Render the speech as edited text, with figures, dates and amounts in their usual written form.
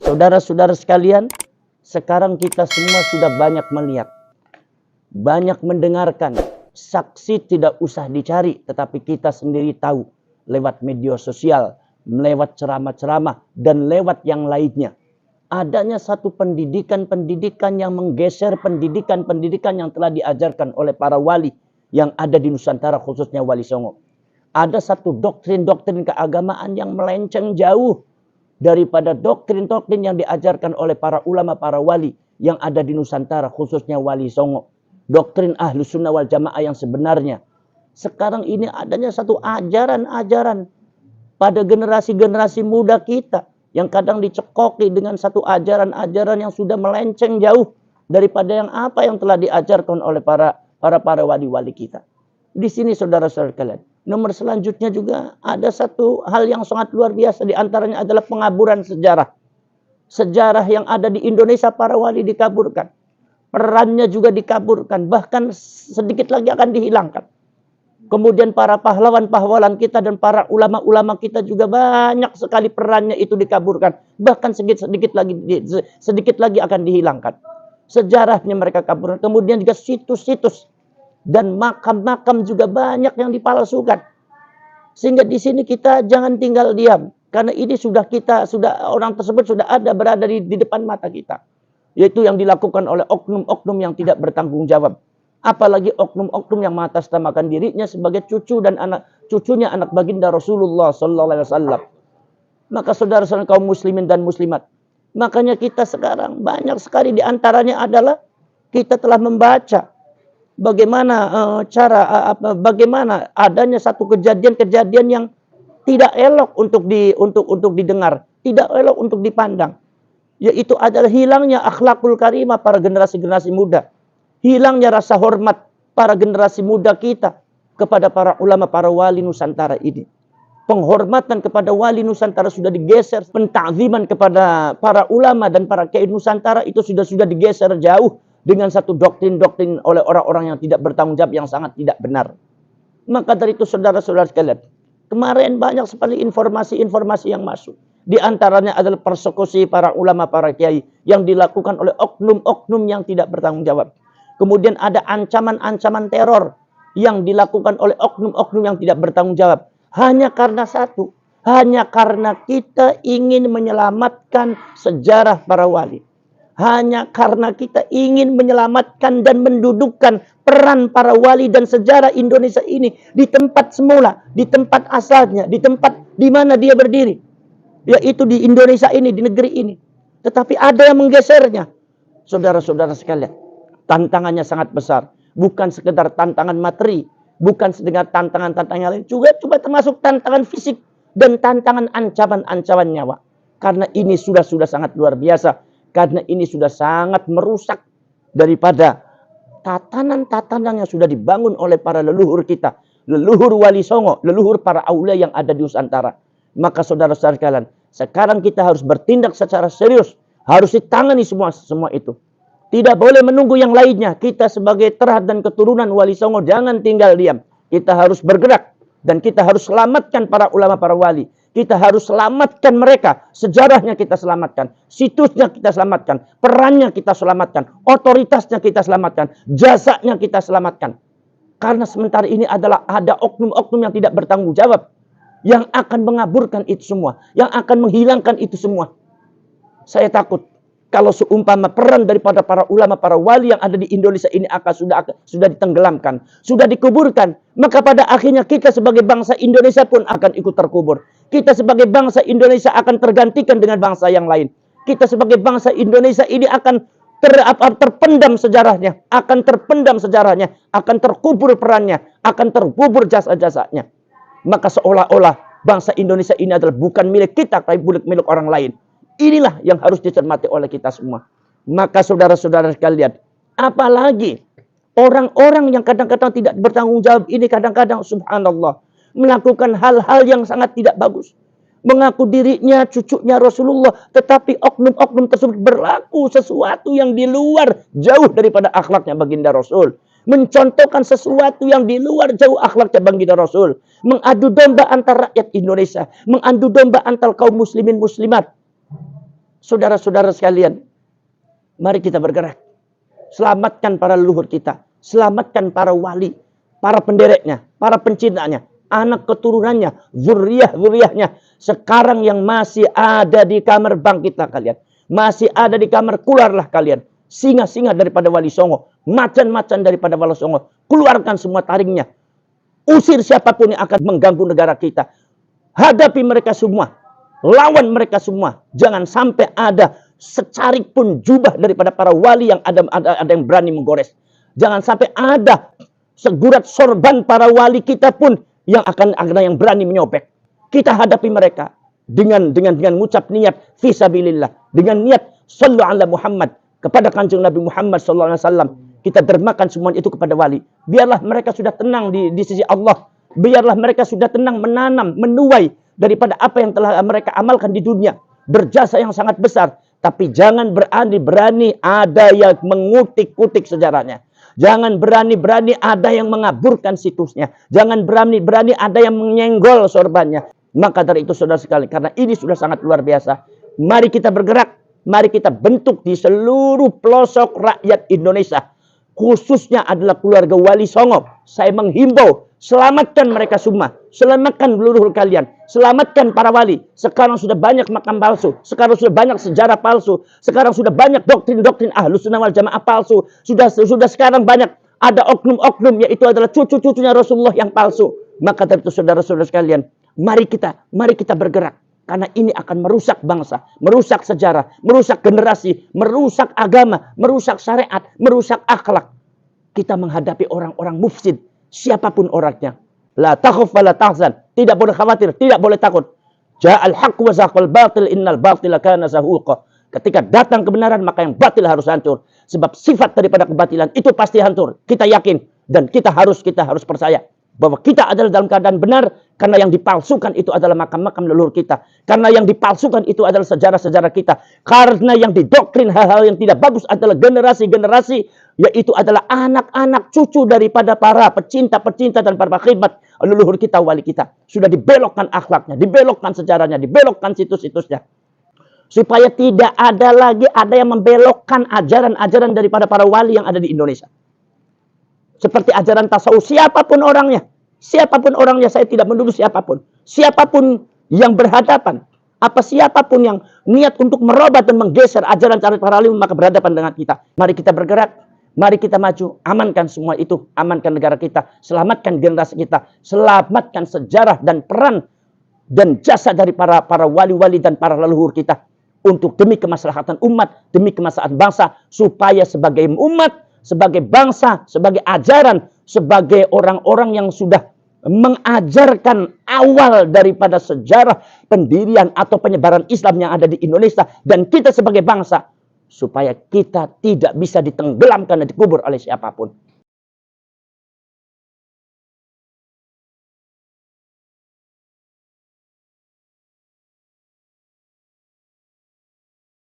Saudara-saudara sekalian, sekarang kita semua sudah banyak melihat, banyak mendengarkan. Saksi tidak usah dicari, tetapi kita sendiri tahu lewat media sosial, lewat ceramah-ceramah, dan lewat yang lainnya. Adanya satu pendidikan-pendidikan yang menggeser pendidikan-pendidikan yang telah diajarkan oleh para wali yang ada di Nusantara, khususnya Wali Songo. Ada satu doktrin-doktrin keagamaan yang melenceng jauh daripada doktrin-doktrin yang diajarkan oleh para ulama, para wali yang ada di Nusantara, khususnya Wali Songo. Doktrin Ahlus Sunnah wal Jamaah yang sebenarnya. Sekarang ini adanya satu ajaran-ajaran pada generasi-generasi muda kita yang kadang dicekoki dengan satu ajaran-ajaran yang sudah melenceng jauh daripada yang apa yang telah diajarkan oleh para wali-wali kita. Di sini saudara-saudara kalian, nomor selanjutnya juga ada satu hal yang sangat luar biasa, di antaranya adalah pengaburan sejarah. Sejarah yang ada di Indonesia, para wali dikaburkan. Perannya juga dikaburkan, bahkan sedikit lagi akan dihilangkan. Kemudian para pahlawan-pahlawan kita dan para ulama-ulama kita juga banyak sekali perannya itu dikaburkan. Bahkan sedikit lagi akan dihilangkan. Sejarahnya mereka kaburkan. Kemudian juga situs-situs dan makam-makam juga banyak yang dipalsukan. Sehingga di sini kita jangan tinggal diam. Karena ini sudah orang tersebut sudah berada di depan mata kita. Yaitu yang dilakukan oleh oknum-oknum yang tidak bertanggung jawab. Apalagi oknum-oknum yang mengatasnamakan dirinya sebagai cucunya anak baginda Rasulullah sallallahu alaihi wasallam. Maka saudara-saudara kaum muslimin dan muslimat, makanya kita sekarang banyak sekali di antaranya adalah kita telah membaca bagaimana bagaimana adanya satu kejadian-kejadian yang tidak elok untuk didengar, tidak elok untuk dipandang. Yaitu adalah hilangnya akhlakul karimah para generasi-generasi muda. Hilangnya rasa hormat para generasi muda kita kepada para ulama, para wali Nusantara ini. Penghormatan kepada wali Nusantara sudah digeser. Pentakziman kepada para ulama dan para kiai Nusantara itu sudah digeser jauh dengan satu doktrin-doktrin oleh orang-orang yang tidak bertanggung jawab, yang sangat tidak benar. Maka dari itu saudara-saudara sekalian, kemarin banyak sekali informasi-informasi yang masuk. Di antaranya adalah persekusi para ulama, para kiai yang dilakukan oleh oknum-oknum yang tidak bertanggung jawab. Kemudian ada ancaman-ancaman teror yang dilakukan oleh oknum-oknum yang tidak bertanggung jawab. Hanya karena satu. Hanya karena kita ingin menyelamatkan sejarah para wali. Hanya karena kita ingin menyelamatkan dan mendudukkan peran para wali dan sejarah Indonesia ini di tempat semula, di tempat asalnya, di tempat di mana dia berdiri. Yaitu di Indonesia ini, di negeri ini. Tetapi ada yang menggesernya. Saudara-saudara sekalian, tantangannya sangat besar. Bukan sekedar tantangan materi. Bukan sekedar tantangan-tantangan lain. Juga termasuk tantangan fisik. Dan tantangan ancaman-ancaman nyawa. Karena ini sudah sangat luar biasa. Karena ini sudah sangat merusak daripada tatanan-tatanan yang sudah dibangun oleh para leluhur kita. Leluhur Wali Songo. Leluhur para aulia yang ada di Nusantara. Maka saudara-saudara sekalian, sekarang kita harus bertindak secara serius. Harus ditangani semua itu. Tidak boleh menunggu yang lainnya. Kita sebagai terah dan keturunan Wali Songo jangan tinggal diam. Kita harus bergerak. Dan kita harus selamatkan para ulama, para wali. Kita harus selamatkan mereka. Sejarahnya kita selamatkan. Situsnya kita selamatkan. Perannya kita selamatkan. Otoritasnya kita selamatkan. Jasanya kita selamatkan. Karena sementara ini adalah ada oknum-oknum yang tidak bertanggung jawab. Yang akan mengaburkan itu semua. Yang akan menghilangkan itu semua. Saya takut. Kalau seumpama peran daripada para ulama, para wali yang ada di Indonesia ini sudah ditenggelamkan, sudah dikuburkan, maka pada akhirnya kita sebagai bangsa Indonesia pun akan ikut terkubur. Kita sebagai bangsa Indonesia akan tergantikan dengan bangsa yang lain. Kita sebagai bangsa Indonesia ini akan terpendam sejarahnya, akan terkubur perannya, akan terkubur jasa-jasanya. Maka seolah-olah bangsa Indonesia ini adalah bukan milik kita, tapi milik orang lain. Inilah yang harus dicermati oleh kita semua. Maka saudara-saudara sekalian, apalagi orang-orang yang kadang-kadang tidak bertanggung jawab ini, kadang-kadang subhanallah melakukan hal-hal yang sangat tidak bagus. Mengaku dirinya cucunya Rasulullah, tetapi oknum-oknum tersebut berlaku sesuatu yang di luar jauh daripada akhlaknya baginda Rasul. Mencontohkan sesuatu yang di luar jauh akhlaknya baginda Rasul. Mengadu domba antar rakyat Indonesia, mengadu domba antar kaum muslimin muslimat. saudara-saudara sekalian, mari kita bergerak. Selamatkan para leluhur kita. Selamatkan para wali, para pendereknya, para pencintanya, anak keturunannya, zuriyah-zuriyahnya. Sekarang yang masih ada di kamar bangkitlah kalian. Masih ada di kamar, keluarlah kalian. Singa-singa daripada Wali Songo. Macan-macan daripada Wali Songo. Keluarkan semua taringnya. Usir siapapun yang akan mengganggu negara kita. Hadapi mereka semua. Lawan mereka semua. Jangan sampai ada secarik pun jubah daripada para wali yang ada yang berani menggores. Jangan sampai ada segurat sorban para wali kita pun yang akan ada yang berani menyobek. Kita hadapi mereka dengan mengucap niat fisabilillah, dengan niat sallu ala Muhammad, kepada Kanjeng Nabi Muhammad sallallahu alaihi wasallam. Kita dermakan semua itu kepada wali. Biarlah mereka sudah tenang di sisi Allah. Biarlah mereka sudah tenang menanam, menuai daripada apa yang telah mereka amalkan di dunia. Berjasa yang sangat besar. Tapi jangan berani ada yang mengutik-kutik sejarahnya. Jangan berani ada yang mengaburkan situsnya. Jangan berani ada yang menyenggol sorbannya. Maka dari itu saudara sekalian, karena ini sudah sangat luar biasa, mari kita bergerak, mari kita bentuk di seluruh pelosok rakyat Indonesia, khususnya adalah keluarga Wali Songo. Saya menghimbau, selamatkan mereka semua, selamatkan leluhur kalian, selamatkan para wali. Sekarang sudah banyak makam palsu, sekarang sudah banyak sejarah palsu, sekarang sudah banyak doktrin-doktrin Ahlus Sunnah wal Jamaah palsu, sudah sekarang banyak ada oknum-oknum, yaitu adalah cucu-cucunya Rasulullah yang palsu. Maka dari itu saudara-saudara sekalian, mari kita bergerak. Karena ini akan merusak bangsa, merusak sejarah, merusak generasi, merusak agama, merusak syariat, merusak akhlak. Kita menghadapi orang-orang mufsid, siapapun orangnya. La takhuf wa la tahzan. Tidak boleh khawatir, tidak boleh takut. Ja'al haqq wa zaqal batil, innal batila kana zahuqa. Ketika datang kebenaran, maka yang batil harus hancur. Sebab sifat daripada kebatilan itu pasti hancur. Kita yakin dan kita harus percaya bahwa kita adalah dalam keadaan benar, karena yang dipalsukan itu adalah makam-makam leluhur kita. Karena yang dipalsukan itu adalah sejarah-sejarah kita. Karena yang didoktrin hal-hal yang tidak bagus adalah generasi-generasi, yaitu adalah anak-anak cucu daripada para pecinta-pecinta dan para khidmat leluhur kita, wali kita. Sudah dibelokkan akhlaknya, dibelokkan sejarahnya, dibelokkan situs-situsnya. Supaya tidak ada lagi yang membelokkan ajaran-ajaran daripada para wali yang ada di Indonesia. Seperti ajaran tasawuf, siapapun orangnya, saya tidak menuduh siapapun. Siapapun yang berhadapan, siapapun yang niat untuk merobat dan menggeser ajaran cara para alim, maka berhadapan dengan kita. Mari kita bergerak, mari kita maju, amankan semua itu, amankan negara kita, selamatkan generasi kita, selamatkan sejarah dan peran dan jasa dari para wali-wali dan para leluhur kita, untuk demi kemaslahatan umat, demi kemaslahatan bangsa, supaya sebagai umat, sebagai bangsa, sebagai ajaran, sebagai orang-orang yang sudah mengajarkan awal daripada sejarah pendirian atau penyebaran Islam yang ada di Indonesia, dan kita sebagai bangsa, supaya kita tidak bisa ditenggelamkan dan dikubur oleh siapapun.